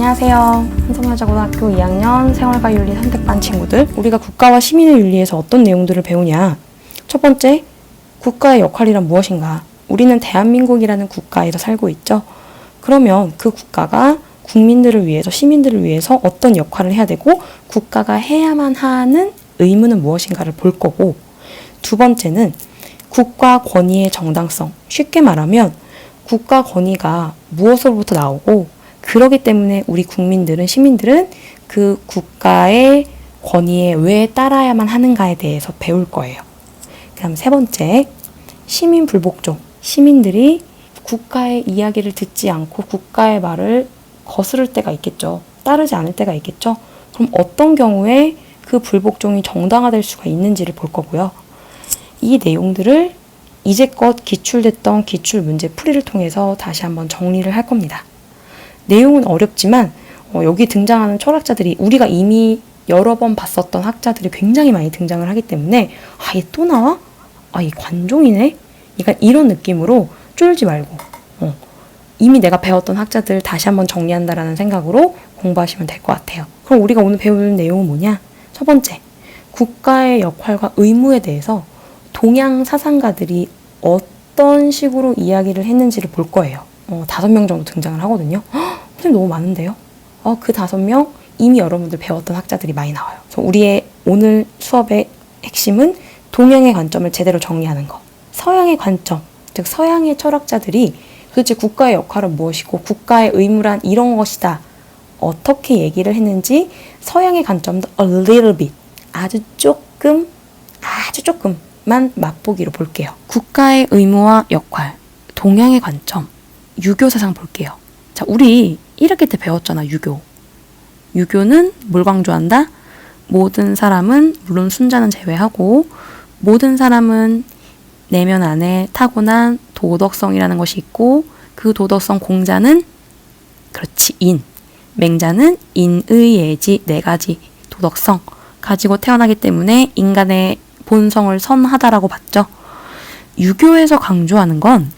안녕하세요. 한성여자고등학교 2학년 생활과윤리 선택반 친구들. 우리가 국가와 시민의 윤리에서 어떤 내용들을 배우냐? 첫 번째, 국가의 역할이란 무엇인가? 우리는 대한민국이라는 국가에서 살고 있죠. 그러면 그 국가가 국민들을 위해서, 시민들을 위해서 어떤 역할을 해야 되고 국가가 해야만 하는 의무는 무엇인가를 볼 거고, 두 번째는 국가 권위의 정당성. 쉽게 말하면 국가 권위가 무엇으로부터 나오고, 그러기 때문에 우리 국민들은, 시민들은 그 국가의 권위에 왜 따라야만 하는가에 대해서 배울 거예요. 그다음 세 번째, 시민 불복종. 시민들이 국가의 이야기를 듣지 않고 국가의 말을 거스를 때가 있겠죠. 따르지 않을 때가 있겠죠. 그럼 어떤 경우에 그 불복종이 정당화될 수가 있는지를 볼 거고요. 이 내용들을 이제껏 기출됐던 기출 문제 풀이를 통해서 다시 한번 정리를 할 겁니다. 내용은 어렵지만 여기 등장하는 철학자들이 우리가 이미 여러 번 봤었던 학자들이 굉장히 많이 등장을 하기 때문에 얘 또 나와? 얘 관종이네? 그러니까 이런 느낌으로 쫄지 말고 이미 내가 배웠던 학자들 다시 한번 정리한다라는 생각으로 공부하시면 될 것 같아요. 그럼 우리가 오늘 배울 내용은 뭐냐? 첫 번째, 국가의 역할과 의무에 대해서 동양 사상가들이 어떤 식으로 이야기를 했는지를 볼 거예요. 5명 정도 등장을 하거든요. 선생님 너무 많은데요? 그 5명 이미 여러분들 배웠던 학자들이 많이 나와요. 그래서 우리의 오늘 수업의 핵심은 동양의 관점을 제대로 정리하는 거. 서양의 관점, 즉 서양의 철학자들이 도대체 국가의 역할은 무엇이고 국가의 의무란 이런 것이다. 어떻게 얘기를 했는지 서양의 관점도 a little bit, 아주 조금만 맛보기로 볼게요. 국가의 의무와 역할, 동양의 관점, 유교 사상 볼게요. 자, 우리 1학기 때 배웠잖아, 유교. 유교는 뭘 강조한다? 모든 사람은, 물론 순자는 제외하고, 모든 사람은 내면 안에 타고난 도덕성이라는 것이 있고, 그 도덕성 공자는, 그렇지, 맹자는 인의 예지 4가지 도덕성 가지고 태어나기 때문에 인간의 본성을 선하다라고 봤죠. 유교에서 강조하는 건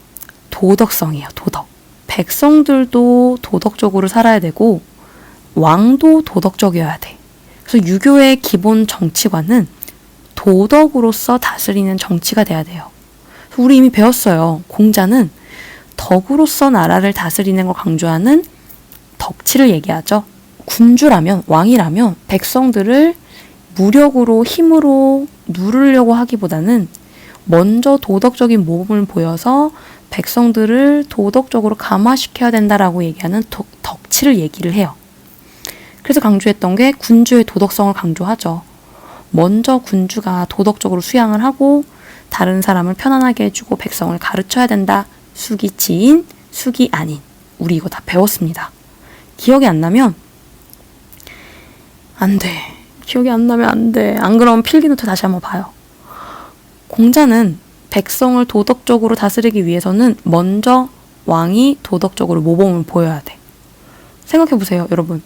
도덕성이에요. 도덕. 백성들도 도덕적으로 살아야 되고 왕도 도덕적이어야 돼. 그래서 유교의 기본 정치관은 도덕으로서 다스리는 정치가 돼야 돼요. 우리 이미 배웠어요. 공자는 덕으로서 나라를 다스리는 걸 강조하는 덕치를 얘기하죠. 군주라면, 왕이라면 백성들을 무력으로, 힘으로 누르려고 하기보다는 먼저 도덕적인 모범을 보여서 백성들을 도덕적으로 감화시켜야 된다라고 얘기하는 덕치를 얘기를 해요. 그래서 강조했던 게 군주의 도덕성을 강조하죠. 먼저 군주가 도덕적으로 수양을 하고 다른 사람을 편안하게 해주고 백성을 가르쳐야 된다. 숙이 지인, 숙이 아닌. 우리 이거 다 배웠습니다. 기억이 안 나면 안 돼. 기억이 안 나면 안 돼. 안 그러면 필기노트 다시 한번 봐요. 공자는 백성을 도덕적으로 다스리기 위해서는 먼저 왕이 도덕적으로 모범을 보여야 돼. 생각해보세요, 여러분.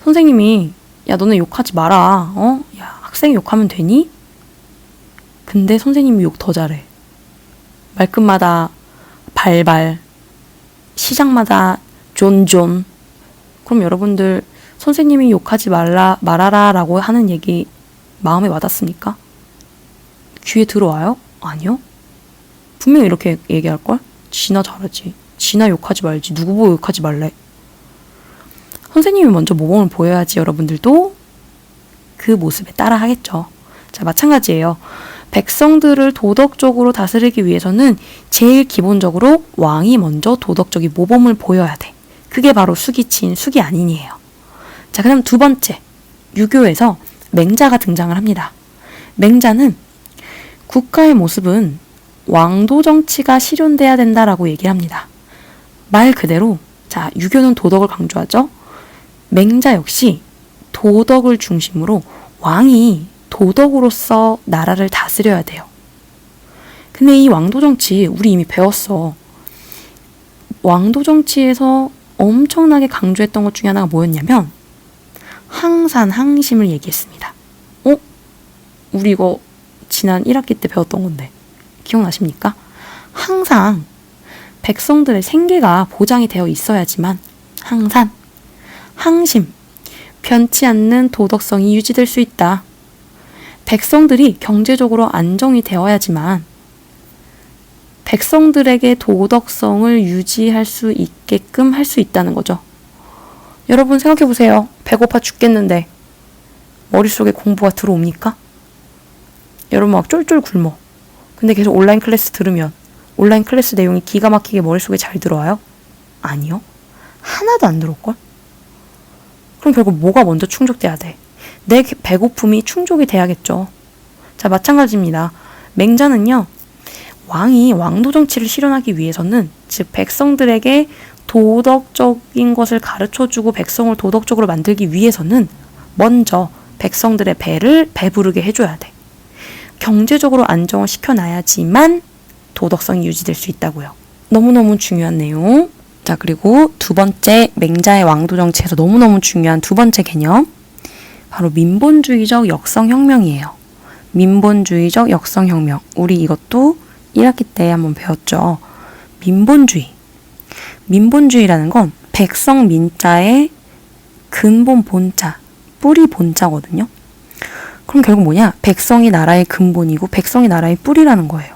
선생님이 야, 너네 욕하지 마라. 야, 학생이 욕하면 되니? 근데 선생님이 욕 더 잘해. 말끝마다 발발, 시작마다 존존. 그럼 여러분들 선생님이 욕하지 말아라 라고 하는 얘기 마음에 와닿습니까? 귀에 들어와요? 아니요. 분명히 이렇게 얘기할걸? 지나 잘하지. 지나 욕하지 말지. 누구 보고 욕하지 말래. 선생님이 먼저 모범을 보여야지 여러분들도 그 모습에 따라 하겠죠. 자, 마찬가지예요. 백성들을 도덕적으로 다스리기 위해서는 제일 기본적으로 왕이 먼저 도덕적인 모범을 보여야 돼. 그게 바로 숙이친, 숙이 아닌이에요. 자, 그다음 두 번째. 유교에서 맹자가 등장을 합니다. 맹자는 국가의 모습은 왕도 정치가 실현돼야 된다라고 얘기를 합니다. 말 그대로, 자, 유교는 도덕을 강조하죠. 맹자 역시 도덕을 중심으로 왕이 도덕으로서 나라를 다스려야 돼요. 근데 이 왕도 정치 우리 이미 배웠어. 왕도 정치에서 엄청나게 강조했던 것 중에 하나가 뭐였냐면 항산, 항심을 얘기했습니다. 우리 이거 지난 1학기 때 배웠던 건데 기억나십니까? 항상 백성들의 생계가 보장이 되어 있어야지만 항심, 변치 않는 도덕성이 유지될 수 있다. 백성들이 경제적으로 안정이 되어야지만 백성들에게 도덕성을 유지할 수 있게끔 할 수 있다는 거죠. 여러분 생각해보세요. 배고파 죽겠는데 머릿속에 공부가 들어옵니까? 여러분 막 쫄쫄 굶어. 근데 계속 온라인 클래스 들으면 온라인 클래스 내용이 기가 막히게 머릿속에 잘 들어와요? 아니요. 하나도 안 들어올걸? 그럼 결국 뭐가 먼저 충족돼야 돼? 내 배고픔이 충족이 돼야겠죠. 자, 마찬가지입니다. 맹자는요. 왕이 왕도 정치를 실현하기 위해서는 즉 백성들에게 도덕적인 것을 가르쳐주고 백성을 도덕적으로 만들기 위해서는 먼저 백성들의 배를 배부르게 해줘야 돼. 경제적으로 안정을 시켜놔야지만 도덕성이 유지될 수 있다고요. 너무너무 중요한 내용. 자, 그리고 두 번째 맹자의 왕도 정치에서 너무너무 중요한 두 번째 개념. 바로 민본주의적 역성혁명이에요. 민본주의적 역성혁명. 우리 이것도 1학기 때 한번 배웠죠. 민본주의. 민본주의라는 건 백성 민자의 근본 본자, 뿌리 본자거든요. 그럼 결국 뭐냐? 백성이 나라의 근본이고 백성이 나라의 뿌리라는 거예요.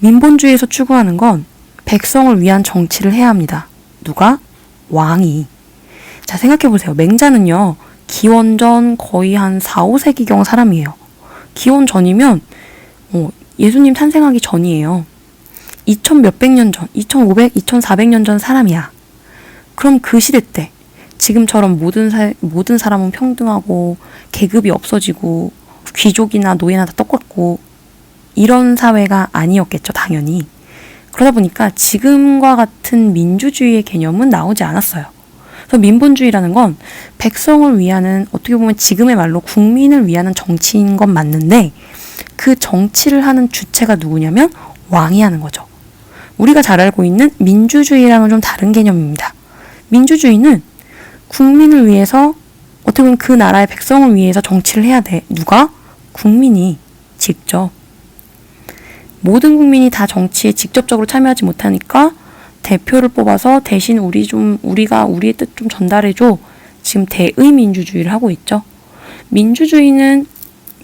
민본주의에서 추구하는 건 백성을 위한 정치를 해야 합니다. 누가? 왕이. 자, 생각해보세요. 맹자는요. 기원전 거의 한 4, 5세기경 사람이에요. 기원 전이면 예수님 탄생하기 전이에요. 2000 몇백 년 전, 2500, 2400년 전 사람이야. 그럼 그 시대 때 지금처럼 모든 사람은 평등하고 계급이 없어지고 귀족이나 노예나 다 똑같고 이런 사회가 아니었겠죠, 당연히. 그러다 보니까 지금과 같은 민주주의의 개념은 나오지 않았어요. 그래서 민본주의라는 건 백성을 위하는, 어떻게 보면 지금의 말로 국민을 위하는 정치인 건 맞는데 그 정치를 하는 주체가 누구냐면 왕이 하는 거죠. 우리가 잘 알고 있는 민주주의랑은 좀 다른 개념입니다. 민주주의는 국민을 위해서, 어떻게 보면 그 나라의 백성을 위해서 정치를 해야 돼. 누가? 국민이 직접. 모든 국민이 다 정치에 직접적으로 참여하지 못하니까 대표를 뽑아서 대신 우리가 우리의 뜻 좀 전달해줘. 지금 대의민주주의를 하고 있죠. 민주주의는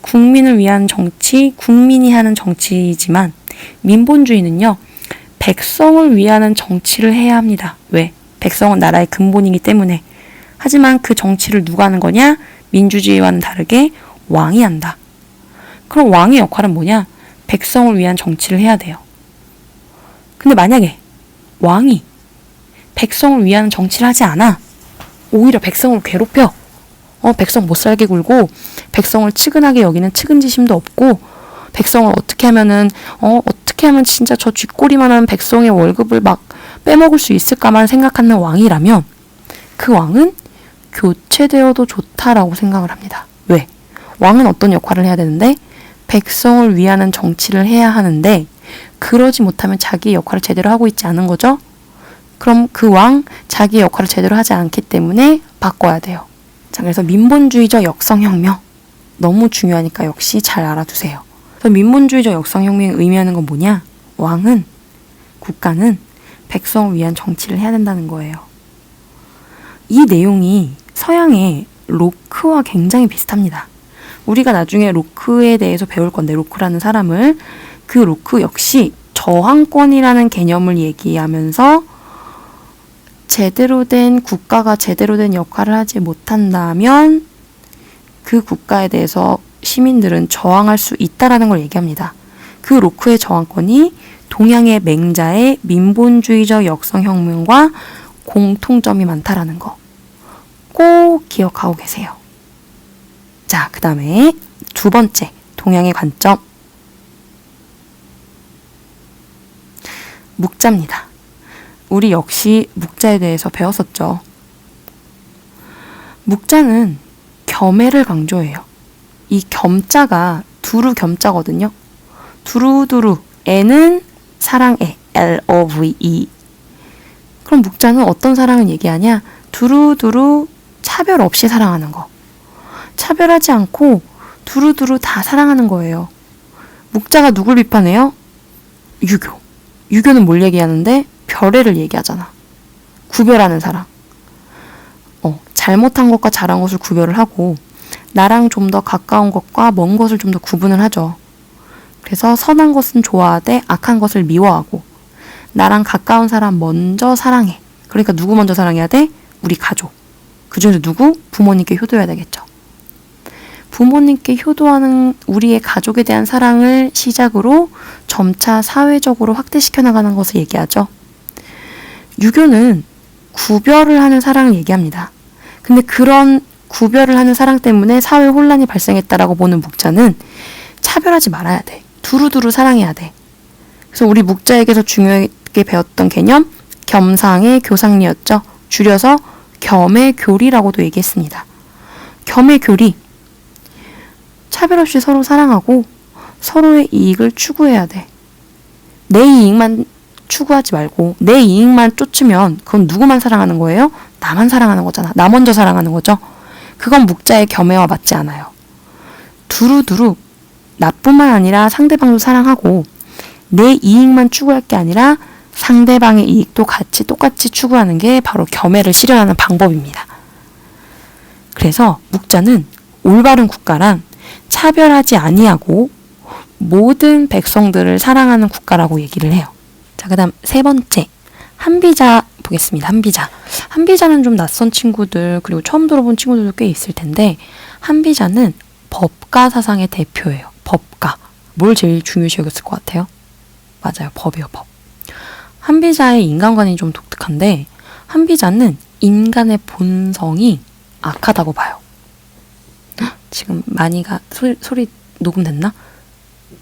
국민을 위한 정치, 국민이 하는 정치이지만 민본주의는요. 백성을 위하는 정치를 해야 합니다. 왜? 백성은 나라의 근본이기 때문에. 하지만 그 정치를 누가 하는 거냐? 민주주의와는 다르게 왕이 한다. 그럼 왕의 역할은 뭐냐? 백성을 위한 정치를 해야 돼요. 근데 만약에 왕이 백성을 위한 정치를 하지 않아. 오히려 백성을 괴롭혀. 백성 못 살게 굴고 백성을 측은하게 여기는 측은지심도 없고 백성을 어떻게 하면 진짜 저 쥐꼬리만한 백성의 월급을 막 빼먹을 수 있을까만 생각하는 왕이라면 그 왕은 교체되어도 좋다라고 생각을 합니다. 왜? 왕은 어떤 역할을 해야 되는데 백성을 위하는 정치를 해야 하는데 그러지 못하면 자기의 역할을 제대로 하고 있지 않은 거죠? 그럼 그 왕 자기의 역할을 제대로 하지 않기 때문에 바꿔야 돼요. 자, 그래서 민본주의적 역성혁명 너무 중요하니까 역시 잘 알아두세요. 그래서 민본주의적 역성혁명이 의미하는 건 뭐냐? 왕은, 국가는 백성을 위한 정치를 해야 된다는 거예요. 이 내용이 서양의 로크와 굉장히 비슷합니다. 우리가 나중에 로크에 대해서 배울 건데, 로크라는 사람을, 그 로크 역시 저항권이라는 개념을 얘기하면서 제대로 된 국가가 제대로 된 역할을 하지 못한다면 그 국가에 대해서 시민들은 저항할 수 있다라는 걸 얘기합니다. 그 로크의 저항권이 동양의 맹자의 민본주의적 역성혁명과 공통점이 많다라는 거 꼭 기억하고 계세요. 자, 그 다음에 두 번째 동양의 관점, 묵자입니다. 우리 역시 묵자에 대해서 배웠었죠. 묵자는 겸해를 강조해요. 이 겸자가 두루 겸자거든요. 두루두루, 애는 사랑애, L-O-V-E. 그럼 묵자는 어떤 사랑을 얘기하냐? 두루두루 차별 없이 사랑하는 거. 차별하지 않고 두루두루 다 사랑하는 거예요. 묵자가 누굴 비판해요? 유교. 유교는 뭘 얘기하는데? 별애를 얘기하잖아. 구별하는 사랑. 잘못한 것과 잘한 것을 구별을 하고 나랑 좀 더 가까운 것과 먼 것을 좀 더 구분을 하죠. 그래서 선한 것은 좋아하되 악한 것을 미워하고 나랑 가까운 사람 먼저 사랑해. 그러니까 누구 먼저 사랑해야 돼? 우리 가족. 그중에서 누구? 부모님께 효도해야 되겠죠. 부모님께 효도하는 우리의 가족에 대한 사랑을 시작으로 점차 사회적으로 확대시켜 나가는 것을 얘기하죠. 유교는 구별을 하는 사랑을 얘기합니다. 근데 그런 구별을 하는 사랑 때문에 사회 혼란이 발생했다라고 보는 묵자는 차별하지 말아야 돼. 두루두루 사랑해야 돼. 그래서 우리 묵자에게서 중요하게 배웠던 개념, 겸상의 교상리였죠. 줄여서 겸의 교리라고도 얘기했습니다. 겸의 교리. 차별 없이 서로 사랑하고 서로의 이익을 추구해야 돼. 내 이익만 추구하지 말고 내 이익만 쫓으면 그건 누구만 사랑하는 거예요? 나만 사랑하는 거잖아. 나 먼저 사랑하는 거죠. 그건 묵자의 겸해와 맞지 않아요. 두루두루 나뿐만 아니라 상대방도 사랑하고 내 이익만 추구할 게 아니라 상대방의 이익도 같이 똑같이 추구하는 게 바로 겸해를 실현하는 방법입니다. 그래서 묵자는 올바른 국가란 차별하지 아니하고 모든 백성들을 사랑하는 국가라고 얘기를 해요. 자, 그 다음 세 번째, 한비자 보겠습니다. 한비자. 한비자는 좀 낯선 친구들 그리고 처음 들어본 친구들도 꽤 있을 텐데 한비자는 법가 사상의 대표예요. 법가. 뭘 제일 중요시 여겼을 것 같아요? 맞아요. 법이요. 법. 한비자의 인간관이 좀 독특한데 한비자는 인간의 본성이 악하다고 봐요. 지금 마니가 소리 녹음됐나?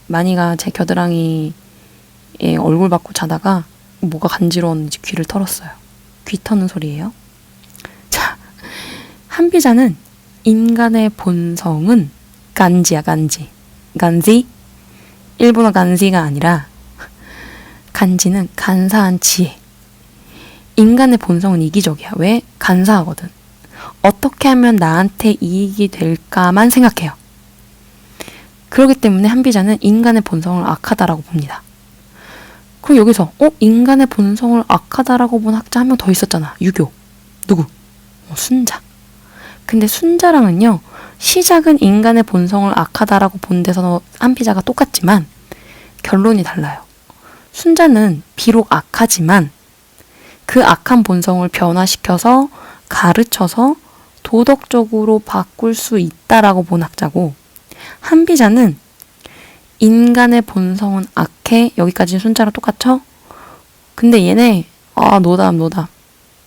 마니가 제 겨드랑이에 얼굴 받고 자다가 뭐가 간지러웠는지 귀를 털었어요. 귀 터는 소리예요. 자, 한비자는 인간의 본성은 간지야, 간지. 간지? 일본어 간지가 아니라 간지는 간사한 지혜. 인간의 본성은 이기적이야. 왜? 간사하거든. 어떻게 하면 나한테 이익이 될까만 생각해요. 그렇기 때문에 한비자는 인간의 본성을 악하다라고 봅니다. 그럼 여기서 인간의 본성을 악하다라고 본 학자 한 명 더 있었잖아. 유교. 누구? 순자. 근데 순자랑은요. 시작은 인간의 본성을 악하다라고 본 데서 한비자가 똑같지만 결론이 달라요. 순자는 비록 악하지만 그 악한 본성을 변화시켜서 가르쳐서 도덕적으로 바꿀 수 있다라고 본 학자고 한비자는 인간의 본성은 악해. 여기까지는 순자랑 똑같죠? 근데 얘네 노답.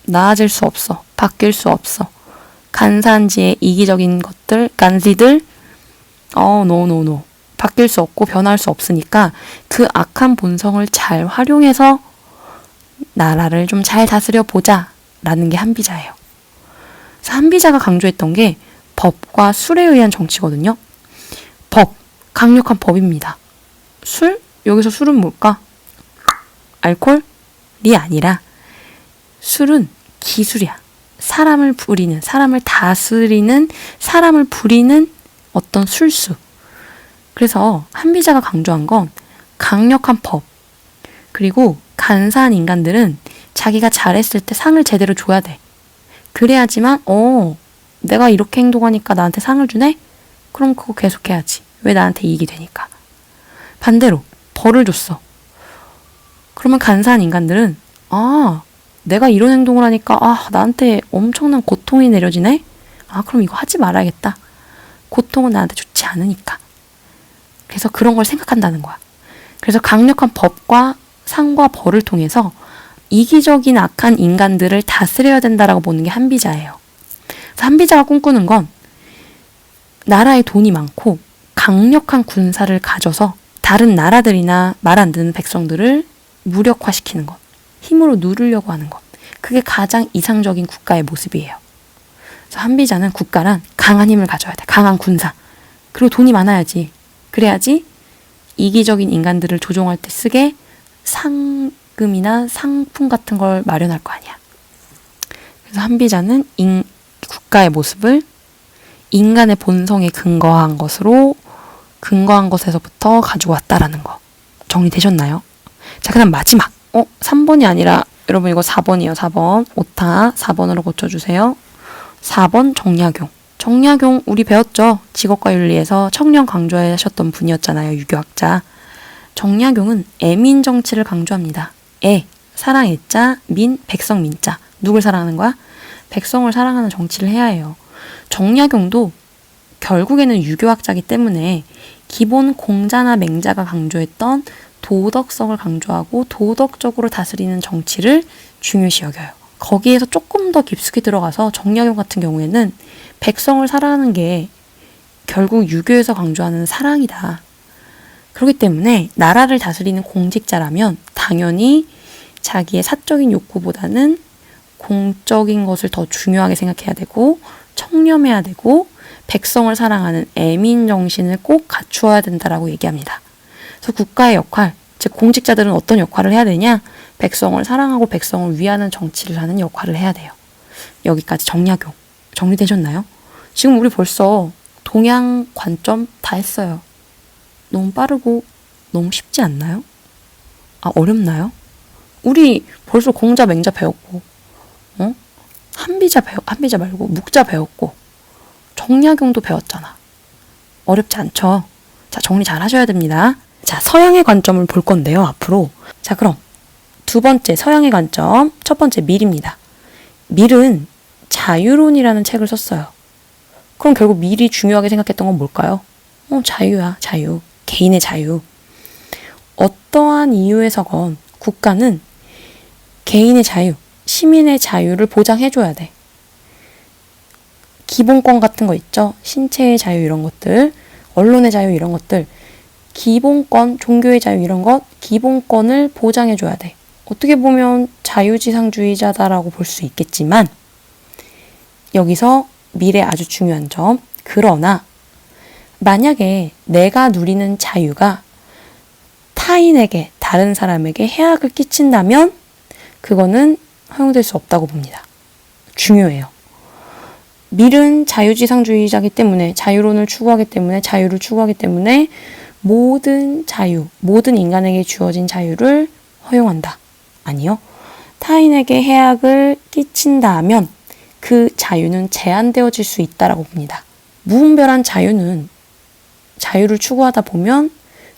나아질 수 없어. 바뀔 수 없어. 간사한지의 이기적인 것들, 간지들 노. 바뀔 수 없고 변할 수 없으니까 그 악한 본성을 잘 활용해서 나라를 좀 잘 다스려 보자 라는 게 한비자예요. 그래서 한비자가 강조했던 게 법과 술에 의한 정치거든요. 법, 강력한 법입니다. 술? 여기서 술은 뭘까? 알코올이 아니라 술은 기술이야. 사람을 부리는, 사람을 다스리는, 사람을 부리는 어떤 술수. 그래서 한비자가 강조한 건 강력한 법, 그리고 간사한 인간들은 자기가 잘했을 때 상을 제대로 줘야 돼. 그래야지만 내가 이렇게 행동하니까 나한테 상을 주네? 그럼 그거 계속해야지. 왜 나한테 이익이 되니까. 반대로 벌을 줬어. 그러면 간사한 인간들은 내가 이런 행동을 하니까 나한테 엄청난 고통이 내려지네? 그럼 이거 하지 말아야겠다. 고통은 나한테 좋지 않으니까. 그래서 그런 걸 생각한다는 거야. 그래서 강력한 법과 상과 벌을 통해서 이기적인 악한 인간들을 다스려야 된다라고 보는 게 한비자예요. 그래서 한비자가 꿈꾸는 건 나라에 돈이 많고 강력한 군사를 가져서 다른 나라들이나 말 안 듣는 백성들을 무력화시키는 것. 힘으로 누르려고 하는 것. 그게 가장 이상적인 국가의 모습이에요. 그래서 한비자는 국가란 강한 힘을 가져야 돼. 강한 군사. 그리고 돈이 많아야지. 그래야지 이기적인 인간들을 조종할 때 쓰게 상금이나 상품 같은 걸 마련할 거 아니야. 그래서 한비자는 국가의 모습을 인간의 본성에 근거한 것에서부터 가지고 왔다라는 거. 정리되셨나요? 자, 그 다음 마지막. 3번이 아니라 여러분 이거 4번이에요. 4번. 오타 4번으로 고쳐주세요. 4번 정약용. 정약용 우리 배웠죠? 직업과 윤리에서 청렴 강조하셨던 분이었잖아요. 유교학자. 정약용은 애민 정치를 강조합니다. 사랑 애자, 백성 민자. 누굴 사랑하는 거야? 백성을 사랑하는 정치를 해야 해요. 정약용도 결국에는 유교학자이기 때문에 기본 공자나 맹자가 강조했던 도덕성을 강조하고 도덕적으로 다스리는 정치를 중요시 여겨요. 거기에서 조금 더 깊숙이 들어가서 정약용 같은 경우에는 백성을 사랑하는 게 결국 유교에서 강조하는 사랑이다. 그렇기 때문에 나라를 다스리는 공직자라면 당연히 자기의 사적인 욕구보다는 공적인 것을 더 중요하게 생각해야 되고 청렴해야 되고 백성을 사랑하는 애민 정신을 꼭 갖추어야 된다라고 얘기합니다. 그래서 국가의 역할, 즉 공직자들은 어떤 역할을 해야 되냐? 백성을 사랑하고 백성을 위하는 정치를 하는 역할을 해야 돼요. 여기까지 정약용. 정리되셨나요? 지금 우리 벌써 동양 관점 다 했어요. 너무 빠르고 너무 쉽지 않나요? 어렵나요? 우리 벌써 공자 맹자 배웠고 한비자 말고 묵자 배웠고 정약용도 배웠잖아. 어렵지 않죠? 자, 정리 잘 하셔야 됩니다. 자, 서양의 관점을 볼 건데요, 앞으로. 자, 그럼 두 번째 서양의 관점, 첫 번째 밀입니다. 밀은 자유론이라는 책을 썼어요. 그럼 결국 밀이 중요하게 생각했던 건 뭘까요? 자유야, 자유. 개인의 자유. 어떠한 이유에서건 국가는 개인의 자유, 시민의 자유를 보장해줘야 돼. 기본권 같은 거 있죠? 신체의 자유 이런 것들, 언론의 자유 이런 것들, 기본권, 종교의 자유 이런 것, 기본권을 보장해줘야 돼. 어떻게 보면 자유지상주의자다라고 볼 수 있겠지만 여기서 밀의 아주 중요한 점, 그러나 만약에 내가 누리는 자유가 타인에게, 다른 사람에게 해악을 끼친다면 그거는 허용될 수 없다고 봅니다. 중요해요. 밀은 자유지상주의자이기 때문에 자유론을 추구하기 때문에 자유를 추구하기 때문에 모든 자유, 모든 인간에게 주어진 자유를 허용한다. 아니요. 타인에게 해악을 끼친다면 그 자유는 제한되어질 수 있다라고 봅니다. 무분별한 자유를 추구하다 보면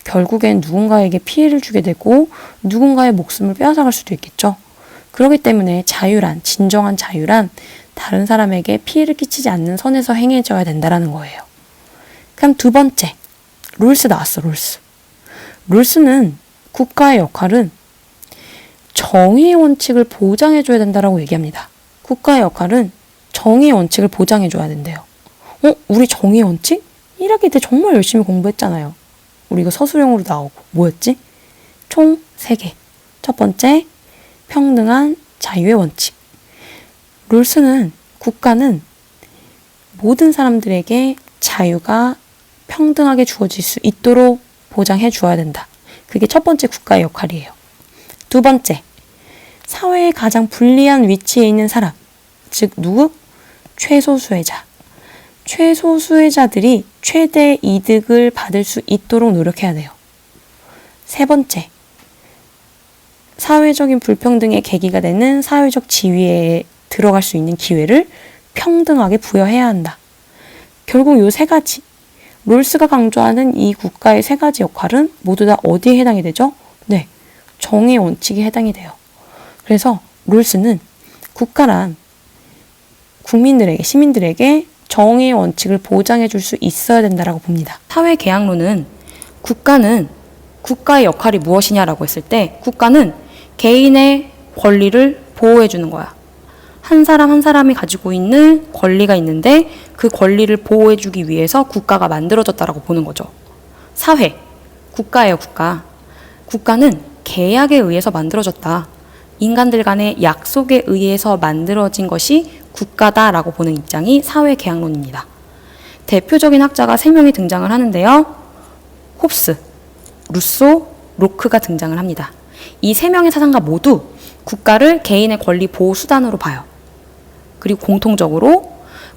결국엔 누군가에게 피해를 주게 되고 누군가의 목숨을 빼앗아갈 수도 있겠죠. 그렇기 때문에 자유란, 진정한 자유란 다른 사람에게 피해를 끼치지 않는 선에서 행해져야 된다는 거예요. 그럼 두 번째, 룰스 나왔어, 룰스. 룰스는 국가의 역할은 정의의 원칙을 보장해줘야 된다라고 얘기합니다. 국가의 역할은 정의의 원칙을 보장해줘야 된대요. 우리 정의의 원칙? 1학기 때 정말 열심히 공부했잖아요. 우리 이거 서술형으로 나오고. 뭐였지? 총 3개. 첫 번째, 평등한 자유의 원칙. 룰스는 국가는 모든 사람들에게 자유가 평등하게 주어질 수 있도록 보장해 주어야 된다. 그게 첫 번째 국가의 역할이에요. 두 번째, 사회의 가장 불리한 위치에 있는 사람, 즉 누구? 최소수혜자. 최소수혜자들이 최대 이득을 받을 수 있도록 노력해야 돼요. 세 번째, 사회적인 불평등의 계기가 되는 사회적 지위에 들어갈 수 있는 기회를 평등하게 부여해야 한다. 결국 이 세 가지, 롤스가 강조하는 이 국가의 세 가지 역할은 모두 다 어디에 해당이 되죠? 네, 정의 원칙에 해당이 돼요. 그래서 롤스는 국가란 국민들에게, 시민들에게 정의의 원칙을 보장해 줄 수 있어야 된다라고 봅니다. 사회계약론은 국가는 국가의 역할이 무엇이냐라고 했을 때 국가는 개인의 권리를 보호해 주는 거야. 한 사람 한 사람이 가지고 있는 권리가 있는데 그 권리를 보호해 주기 위해서 국가가 만들어졌다라고 보는 거죠. 사회, 국가예요, 국가. 국가는 계약에 의해서 만들어졌다. 인간들 간의 약속에 의해서 만들어진 것이 국가다라고 보는 입장이 사회계약론입니다. 대표적인 학자가 3명이 등장을 하는데요. 홉스, 루소, 로크가 등장을 합니다. 이 3명의 사상가 모두 국가를 개인의 권리 보호 수단으로 봐요. 그리고 공통적으로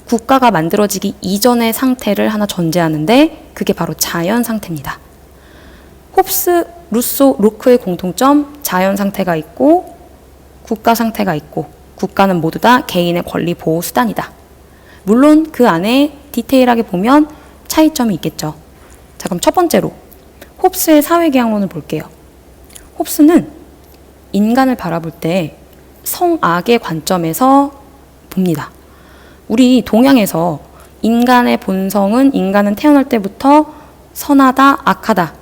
국가가 만들어지기 이전의 상태를 하나 전제하는데 그게 바로 자연 상태입니다. 홉스, 루소, 로크의 공통점, 자연 상태가 있고 국가 상태가 있고 국가는 모두 다 개인의 권리 보호 수단이다. 물론 그 안에 디테일하게 보면 차이점이 있겠죠. 자, 그럼 첫 번째로 홉스의 사회계약론을 볼게요. 홉스는 인간을 바라볼 때 성악의 관점에서 봅니다. 우리 동양에서 인간의 본성은 인간은 태어날 때부터 선하다, 악하다.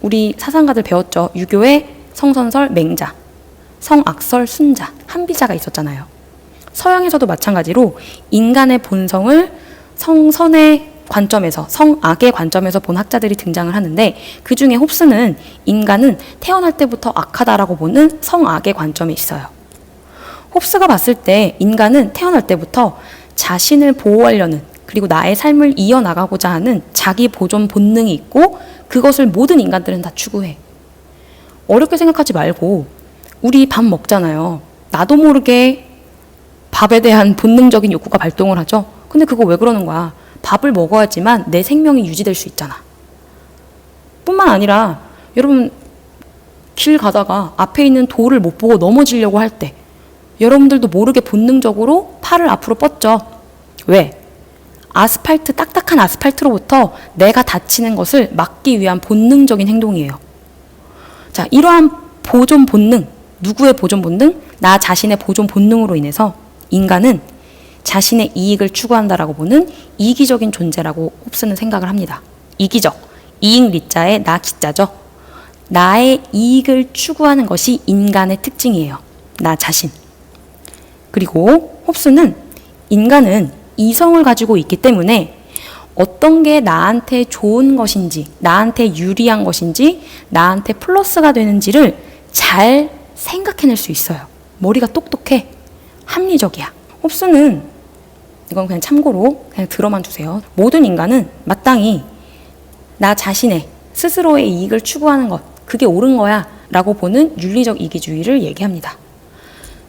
우리 사상가들 배웠죠. 유교의 성선설, 맹자, 성악설, 순자, 한비자가 있었잖아요. 서양에서도 마찬가지로 인간의 본성을 성선의 관점에서, 성악의 관점에서 본 학자들이 등장을 하는데 그 중에 홉스는 인간은 태어날 때부터 악하다라고 보는 성악의 관점에 있어요. 홉스가 봤을 때 인간은 태어날 때부터 자신을 보호하려는 그리고 나의 삶을 이어나가고자 하는 자기 보존 본능이 있고 그것을 모든 인간들은 다 추구해. 어렵게 생각하지 말고 우리 밥 먹잖아요. 나도 모르게 밥에 대한 본능적인 욕구가 발동을 하죠. 근데 그거 왜 그러는 거야? 밥을 먹어야지만 내 생명이 유지될 수 있잖아. 뿐만 아니라 여러분 길 가다가 앞에 있는 돌을 못 보고 넘어지려고 할 때 여러분들도 모르게 본능적으로 팔을 앞으로 뻗죠. 왜? 아스팔트, 딱딱한 아스팔트로부터 내가 다치는 것을 막기 위한 본능적인 행동이에요. 자, 이러한 보존 본능, 누구의 보존 본능? 나 자신의 보존 본능으로 인해서 인간은 자신의 이익을 추구한다라고 보는 이기적인 존재라고 홉스는 생각을 합니다. 이기적, 이익 리자의 나 기자죠. 나의 이익을 추구하는 것이 인간의 특징이에요. 나 자신. 그리고 홉스는 인간은 이성을 가지고 있기 때문에 어떤 게 나한테 좋은 것인지, 나한테 유리한 것인지, 나한테 플러스가 되는지를 잘 생각해낼 수 있어요. 머리가 똑똑해. 합리적이야. 홉스는 이건 그냥 참고로 그냥 들어만 두세요. 모든 인간은 마땅히 나 자신의 스스로의 이익을 추구하는 것, 그게 옳은 거야 라고 보는 윤리적 이기주의를 얘기합니다.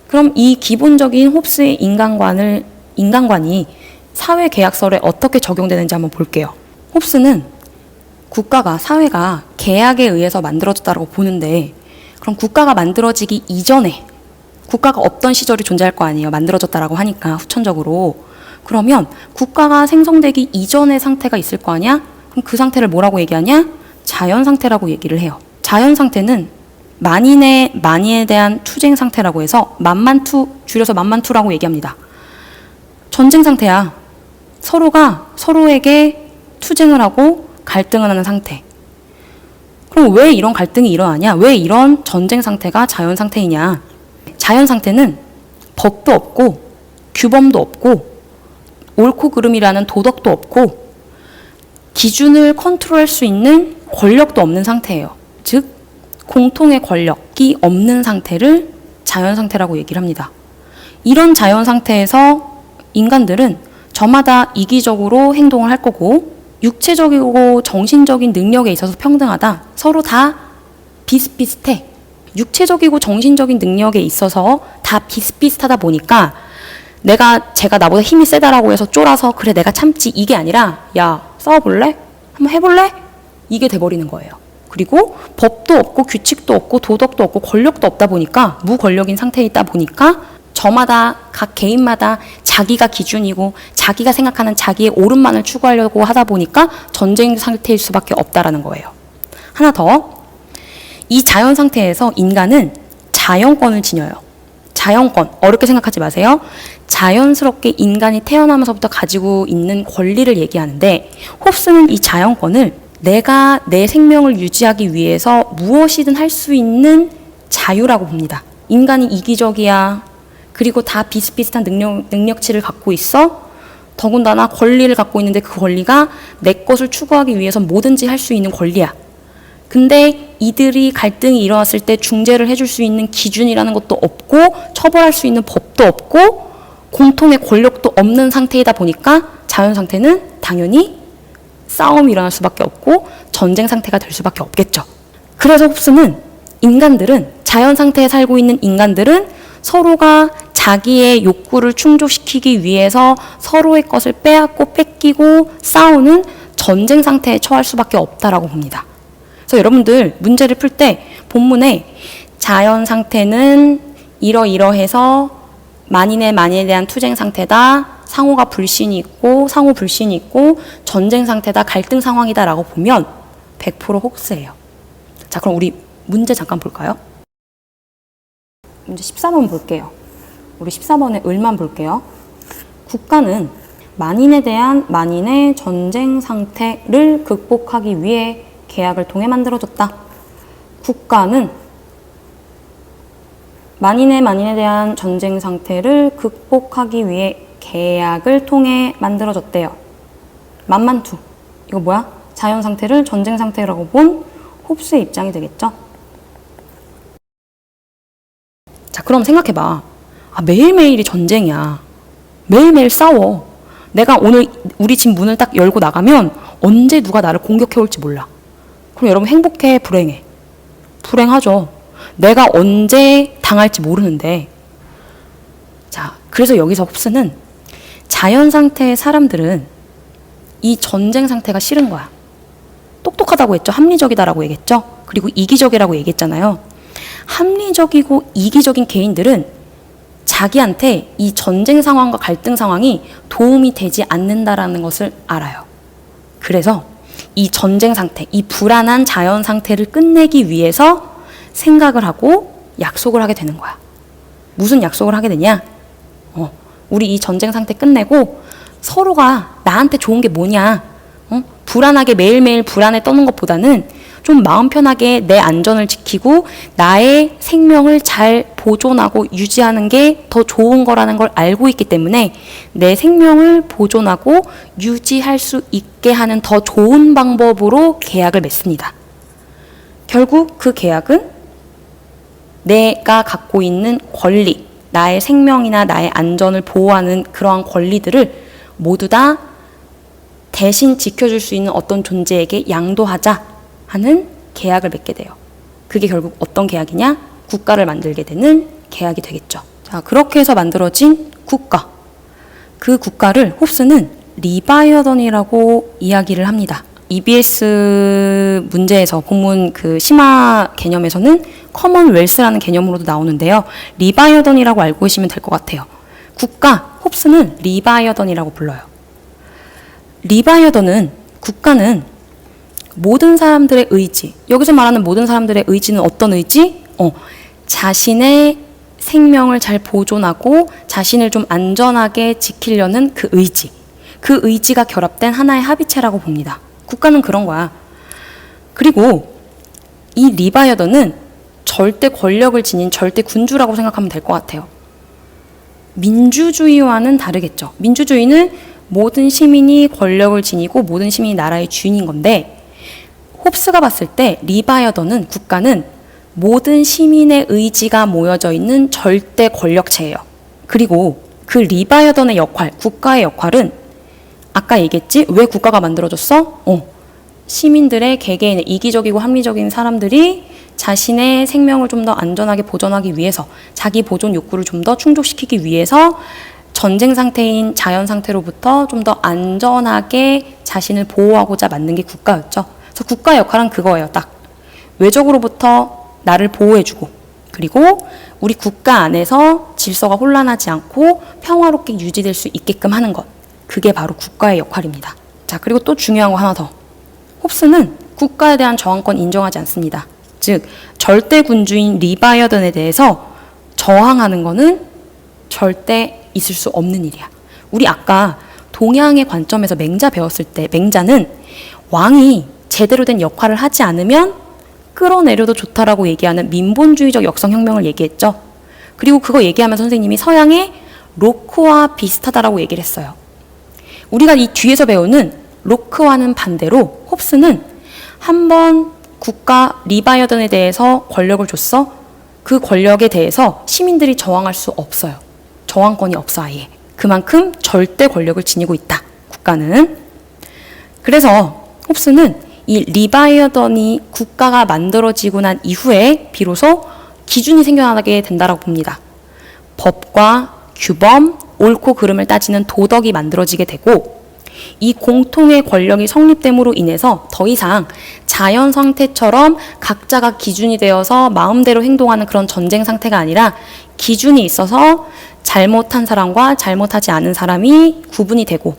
그럼 이 기본적인 홉스의 인간관이 사회계약설에 어떻게 적용되는지 한번 볼게요. 홉스는 국가가, 사회가 계약에 의해서 만들어졌다고 보는데 그럼 국가가 만들어지기 이전에 국가가 없던 시절이 존재할 거 아니에요. 만들어졌다라고 하니까 후천적으로. 그러면 국가가 생성되기 이전의 상태가 있을 거 아니야? 그럼 그 상태를 뭐라고 얘기하냐? 자연 상태라고 얘기를 해요. 자연 상태는 만인에 대한 투쟁 상태라고 해서 만만투, 줄여서 만만투라고 얘기합니다. 전쟁 상태야. 서로가 서로에게 투쟁을 하고 갈등을 하는 상태. 그럼 왜 이런 갈등이 일어나냐? 왜 이런 전쟁 상태가 자연 상태이냐? 자연 상태는 법도 없고 규범도 없고 옳고 그름이라는 도덕도 없고 기준을 컨트롤할 수 있는 권력도 없는 상태예요. 즉 공통의 권력이 없는 상태를 자연 상태라고 얘기를 합니다. 이런 자연 상태에서 인간들은 저마다 이기적으로 행동을 할 거고 육체적이고 정신적인 능력에 있어서 평등하다. 서로 다 비슷비슷해. 육체적이고 정신적인 능력에 있어서 다 비슷비슷하다 보니까 제가 나보다 힘이 세다라고 해서 쫄아서 그래 내가 참지 이게 아니라 야 싸워볼래? 한번 해볼래? 이게 돼버리는 거예요. 그리고 법도 없고 규칙도 없고 도덕도 없고 권력도 없다 보니까 무권력인 상태에 있다 보니까 저마다 각 개인마다 자기가 기준이고 자기가 생각하는 자기의 옳음만을 추구하려고 하다 보니까 전쟁 상태일 수밖에 없다라는 거예요. 하나 더, 이 자연 상태에서 인간은 자연권을 지녀요. 자연권, 어렵게 생각하지 마세요. 자연스럽게 인간이 태어나면서부터 가지고 있는 권리를 얘기하는데 홉스는 이 자연권을 내가 내 생명을 유지하기 위해서 무엇이든 할 수 있는 자유라고 봅니다. 인간이 이기적이야. 그리고 다 비슷비슷한 능력치를 갖고 있어. 더군다나 권리를 갖고 있는데 그 권리가 내 것을 추구하기 위해서 뭐든지 할 수 있는 권리야. 근데 이들이 갈등이 일어났을 때 중재를 해줄 수 있는 기준이라는 것도 없고 처벌할 수 있는 법도 없고 공통의 권력도 없는 상태이다 보니까 자연 상태는 당연히 싸움이 일어날 수밖에 없고 전쟁 상태가 될 수밖에 없겠죠. 그래서 홉스는 자연 상태에 살고 있는 인간들은 서로가 자기의 욕구를 충족시키기 위해서 서로의 것을 빼앗고 뺏기고 싸우는 전쟁 상태에 처할 수밖에 없다라고 봅니다. 그래서 여러분들 문제를 풀 때 본문에 자연 상태는 이러이러해서 만인에 대한 투쟁 상태다. 상호가 불신이 있고 상호 불신이 있고 전쟁 상태다, 갈등 상황이다라고 보면 100% 홉스예요. 자, 그럼 우리 문제 잠깐 볼까요? 문제 14번 볼게요. 우리 14번의 을만 볼게요. 국가는 만인에 대한 만인의 전쟁 상태를 극복하기 위해 계약을 통해 만들어졌다. 국가는 만인에 대한 전쟁 상태를 극복하기 위해 계약을 통해 만들어졌대요. 만만투. 이거 뭐야? 자연 상태를 전쟁 상태라고 본 홉스의 입장이 되겠죠? 자, 그럼 생각해봐. 매일매일이 전쟁이야. 매일매일 싸워. 내가 오늘 우리 집 문을 딱 열고 나가면 언제 누가 나를 공격해 올지 몰라. 그럼 여러분 행복해, 불행해? 불행하죠. 내가 언제 당할지 모르는데. 자, 그래서 여기서 홉스는 자연 상태의 사람들은 이 전쟁 상태가 싫은 거야. 똑똑하다고 했죠. 합리적이다라고 얘기했죠. 그리고 이기적이라고 얘기했잖아요. 합리적이고 이기적인 개인들은 자기한테 이 전쟁 상황과 갈등 상황이 도움이 되지 않는다라는 것을 알아요. 그래서 이 전쟁 상태, 이 불안한 자연 상태를 끝내기 위해서 생각을 하고 약속을 하게 되는 거야. 무슨 약속을 하게 되냐? 우리 이 전쟁 상태 끝내고 서로가 나한테 좋은 게 뭐냐? 불안하게 매일매일 불안에 떠는 것보다는 좀 마음 편하게 내 안전을 지키고 나의 생명을 잘 보존하고 유지하는 게 더 좋은 거라는 걸 알고 있기 때문에 내 생명을 보존하고 유지할 수 있게 하는 더 좋은 방법으로 계약을 맺습니다. 결국 그 계약은 내가 갖고 있는 권리, 나의 생명이나 나의 안전을 보호하는 그러한 권리들을 모두 다 대신 지켜줄 수 있는 어떤 존재에게 양도하자 하는 계약을 맺게 돼요. 그게 결국 어떤 계약이냐? 국가를 만들게 되는 계약이 되겠죠. 자, 그렇게 해서 만들어진 국가. 그 국가를 홉스는 리바이어던이라고 이야기를 합니다. EBS 문제에서 본문 그 심화 개념에서는 커먼웰스라는 개념으로도 나오는데요. 리바이어던이라고 알고 계시면 될 것 같아요. 국가, 홉스는 리바이어던이라고 불러요. 리바이어던은 국가는 모든 사람들의 의지, 여기서 말하는 모든 사람들의 의지는 어떤 의지? 자신의 생명을 잘 보존하고 자신을 좀 안전하게 지키려는 그 의지, 그 의지가 결합된 하나의 합의체라고 봅니다. 국가는 그런 거야. 그리고 이 리바이어던은 절대 권력을 지닌 절대 군주라고 생각하면 될 것 같아요. 민주주의와는 다르겠죠. 민주주의는 모든 시민이 권력을 지니고 모든 시민이 나라의 주인인 건데, 홉스가 봤을 때 리바이어던은, 국가는 모든 시민의 의지가 모여져 있는 절대 권력체예요. 그리고 그 리바이어던의 역할, 국가의 역할은 아까 얘기했지? 왜 국가가 만들어졌어? 시민들의 개개인의 이기적이고 합리적인 사람들이 자신의 생명을 좀 더 안전하게 보존하기 위해서, 자기 보존 욕구를 좀 더 충족시키기 위해서 전쟁 상태인 자연 상태로부터 좀 더 안전하게 자신을 보호하고자 만든 게 국가였죠. 그래서 국가의 역할은 그거예요. 딱 외적으로부터 나를 보호해주고, 그리고 우리 국가 안에서 질서가 혼란하지 않고 평화롭게 유지될 수 있게끔 하는 것. 그게 바로 국가의 역할입니다. 자, 그리고 또 중요한 거 하나 더. 홉스는 국가에 대한 저항권 인정하지 않습니다. 즉, 절대 군주인 리바이어던에 대해서 저항하는 거는 절대 있을 수 없는 일이야. 우리 아까 동양의 관점에서 맹자 배웠을 때, 맹자는 왕이 제대로 된 역할을 하지 않으면 끌어내려도 좋다라고 얘기하는 민본주의적 역성혁명을 얘기했죠. 그리고 그거 얘기하면 선생님이 서양의 로크와 비슷하다라고 얘기를 했어요. 우리가 이 뒤에서 배우는 로크와는 반대로 홉스는 한번 국가 리바이어던에 대해서 권력을 줬어. 그 권력에 대해서 시민들이 저항할 수 없어요. 저항권이 없어, 아예. 그만큼 절대 권력을 지니고 있다, 국가는. 그래서 홉스는 이 리바이어던이 국가가 만들어지고 난 이후에 비로소 기준이 생겨나게 된다고 봅니다. 법과 규범, 옳고 그름을 따지는 도덕이 만들어지게 되고, 이 공통의 권력이 성립됨으로 인해서 더 이상 자연 상태처럼 각자가 기준이 되어서 마음대로 행동하는 그런 전쟁 상태가 아니라 기준이 있어서 잘못한 사람과 잘못하지 않은 사람이 구분이 되고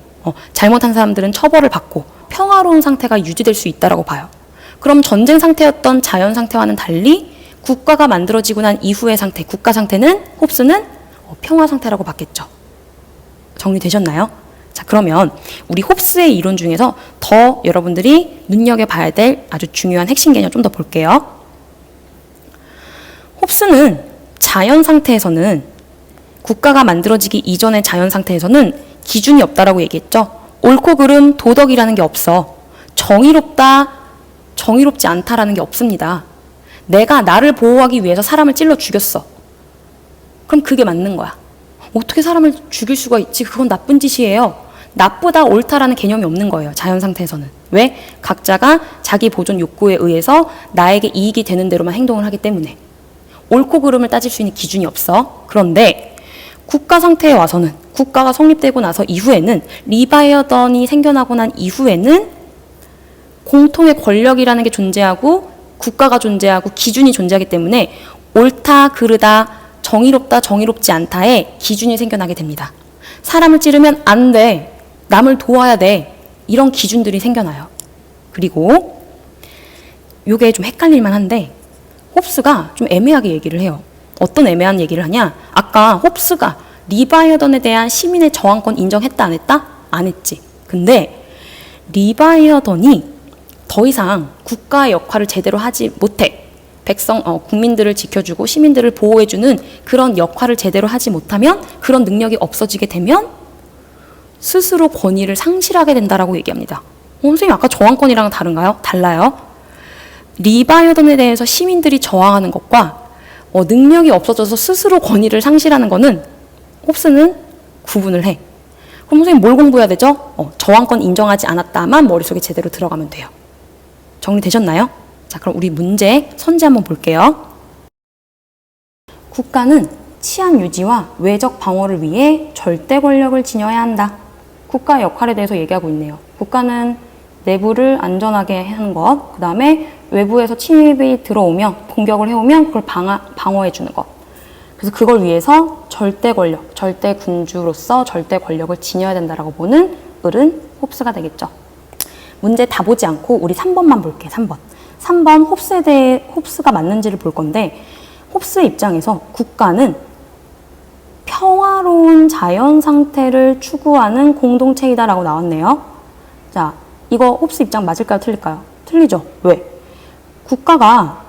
잘못한 사람들은 처벌을 받고 평화로운 상태가 유지될 수 있다라고 봐요. 그럼 전쟁 상태였던 자연 상태와는 달리 국가가 만들어지고 난 이후의 상태, 국가 상태는 홉스는 평화 상태라고 봤겠죠. 정리되셨나요? 자, 그러면 우리 홉스의 이론 중에서 더 여러분들이 눈여겨봐야 될 아주 중요한 핵심 개념 좀 더 볼게요. 홉스는 자연 상태에서는 국가가 만들어지기 이전의 자연 상태에서는 기준이 없다라고 얘기했죠. 옳고 그름, 도덕이라는 게 없어. 정의롭다, 정의롭지 않다라는 게 없습니다. 내가 나를 보호하기 위해서 사람을 찔러 죽였어. 그럼 그게 맞는 거야. 어떻게 사람을 죽일 수가 있지? 그건 나쁜 짓이에요. 나쁘다, 옳다라는 개념이 없는 거예요. 자연 상태에서는. 왜? 각자가 자기 보존 욕구에 의해서 나에게 이익이 되는 대로만 행동을 하기 때문에. 옳고 그름을 따질 수 있는 기준이 없어. 그런데 국가 상태에 와서는, 국가가 성립되고 나서 이후에는, 리바이어던이 생겨나고 난 이후에는 공통의 권력이라는 게 존재하고 국가가 존재하고 기준이 존재하기 때문에 옳다, 그르다, 정의롭다, 정의롭지 않다의 기준이 생겨나게 됩니다. 사람을 찌르면 안 돼. 남을 도와야 돼. 이런 기준들이 생겨나요. 그리고 이게 좀 헷갈릴만 한데 홉스가 좀 애매하게 얘기를 해요. 어떤 애매한 얘기를 하냐? 아까 홉스가 리바이어던에 대한 시민의 저항권 인정했다 안 했다? 안 했지. 근데 리바이어던이 더 이상 국가의 역할을 제대로 하지 못해. 국민들을 지켜주고 시민들을 보호해주는 그런 역할을 제대로 하지 못하면, 그런 능력이 없어지게 되면 스스로 권위를 상실하게 된다라고 얘기합니다. 선생님 아까 저항권이랑 다른가요? 달라요. 리바이어던에 대해서 시민들이 저항하는 것과 능력이 없어져서 스스로 권위를 상실하는 거는 홉스는 구분을 해. 그럼 선생님 뭘 공부해야 되죠? 저항권 인정하지 않았다만 머릿속에 제대로 들어가면 돼요. 정리되셨나요? 자, 그럼 우리 문제 선지 한번 볼게요. 국가는 치안 유지와 외적 방어를 위해 절대 권력을 지녀야 한다. 국가의 역할에 대해서 얘기하고 있네요. 국가는 내부를 안전하게 하는 것, 그 다음에 외부에서 침입이 들어오면, 공격을 해오면 그걸 방어해 주는 것. 그래서 그걸 위해서 절대 권력, 절대 군주로서 절대 권력을 지녀야 된다라고 보는 을은 홉스가 되겠죠. 문제 다 보지 않고 우리 3번만 볼게요. 3번 홉스에 대해 홉스가 맞는지를 볼 건데, 홉스의 입장에서 국가는 평화로운 자연 상태를 추구하는 공동체이다라고 나왔네요. 자, 이거 홉스 입장 맞을까요? 틀릴까요? 틀리죠. 왜? 국가가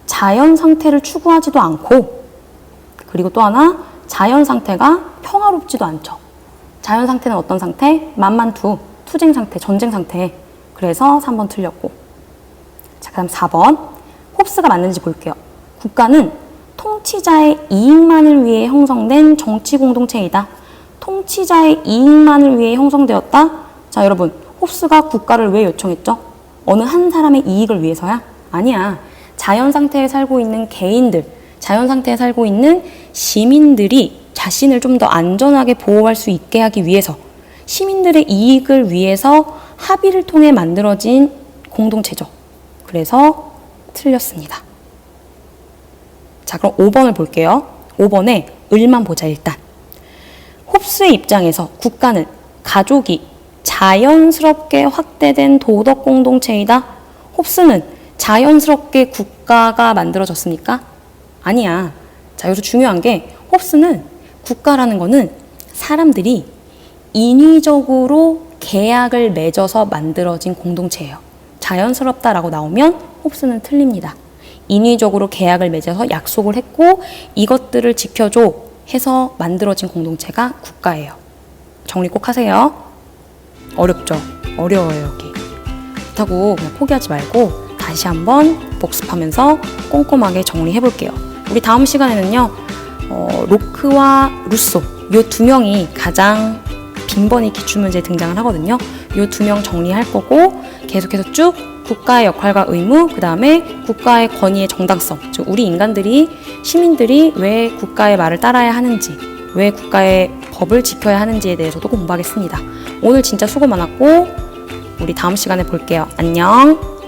자연 상태를 추구하지도 않고, 그리고 또 하나 자연 상태가 평화롭지도 않죠. 자연 상태는 어떤 상태? 만만투, 투쟁 상태, 전쟁 상태. 그래서 3번 틀렸고. 자, 그다음 4번 홉스가 맞는지 볼게요. 국가는 통치자의 이익만을 위해 형성된 정치 공동체이다. 통치자의 이익만을 위해 형성되었다. 자, 여러분, 홉스가 국가를 왜 요청했죠? 어느 한 사람의 이익을 위해서야? 아니야. 자연 상태에 살고 있는 개인들, 자연 상태에 살고 있는 시민들이 자신을 좀 더 안전하게 보호할 수 있게 하기 위해서, 시민들의 이익을 위해서 합의를 통해 만들어진 공동체죠. 그래서 틀렸습니다. 자, 그럼 5번을 볼게요. 5번에 을만 보자. 일단 홉스의 입장에서 국가는 가족이 자연스럽게 확대된 도덕 공동체이다. 홉스는 자연스럽게 국가가 만들어졌습니까? 아니야. 자, 여기서 중요한 게 홉스는 국가라는 거는 사람들이 인위적으로 계약을 맺어서 만들어진 공동체예요. 자연스럽다라고 나오면 홉스는 틀립니다. 인위적으로 계약을 맺어서 약속을 했고 이것들을 지켜줘 해서 만들어진 공동체가 국가예요. 정리 꼭 하세요. 어렵죠? 어려워요, 여기. 그렇다고 그냥 포기하지 말고 다시 한번 복습하면서 꼼꼼하게 정리해 볼게요. 우리 다음 시간에는요, 로크와 루소, 이 두 명이 가장 빈번히 기출문제에 등장을 하거든요. 이 두 명 정리할 거고, 계속해서 쭉 국가의 역할과 의무, 그 다음에 국가의 권위의 정당성, 즉 우리 인간들이, 시민들이 왜 국가의 말을 따라야 하는지, 왜 국가의 법을 지켜야 하는지에 대해서도 공부하겠습니다. 오늘 진짜 수고 많았고 우리 다음 시간에 볼게요. 안녕.